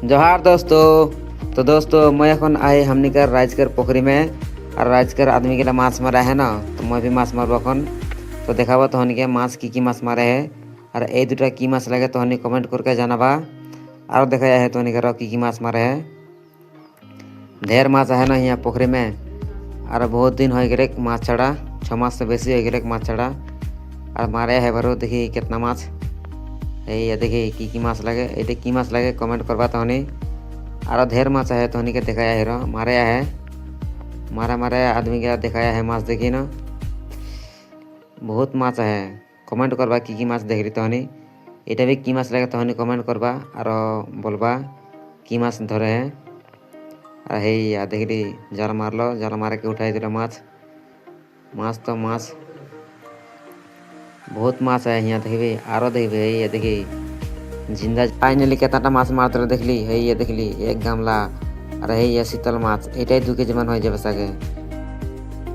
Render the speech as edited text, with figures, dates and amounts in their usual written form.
जोहार दोस्तों। तो दोस्तों मैं এখন আই हमनिकर राजकर पोखरी में और राजकर आदमी के माछ मारा है ना, तो मैं भी माछ मारब এখন। तो देखाबो तहनी के माछ की माछ मारे है और এই দুটা কি মাছ লাগে তহনি কমেন্ট करके জানাবা। और देखा है तहनी के की माछ मारे है। ढेर माछ है ना यहाँ पोखरी में और बहुत दिन हो गए माछ छड़ा 6 मास से बेसी हो गए माछ छड़ा और मारे है बारो। देखी कितना माछ ये देखी की माछ लगे ये की माछ लगे कमेंट करवा तहनी। और ढेर माछ है तहनी के दिखाया है मारे है मारा मारे आदमी के दिखाया है माछ। देखी ना बहुत माछ है कमेंट करवा की माछ देख रही तहनी। এটা भी की माछ लगे तहनी कमेंट करवा और बोलबा की माछ धरे है। और हे देख रही जाल मारलो जाल मारे के उठाई दिल माछ माछ तो माछ बहुत माछ है यहाँ देखी। और देखिए ये देखी जिंदा फाइनली केतना माछ मारते देखली है। ये देखली एक गामला और ये शीतल माछ एटाई 2 केजी मान हो जाए सागे।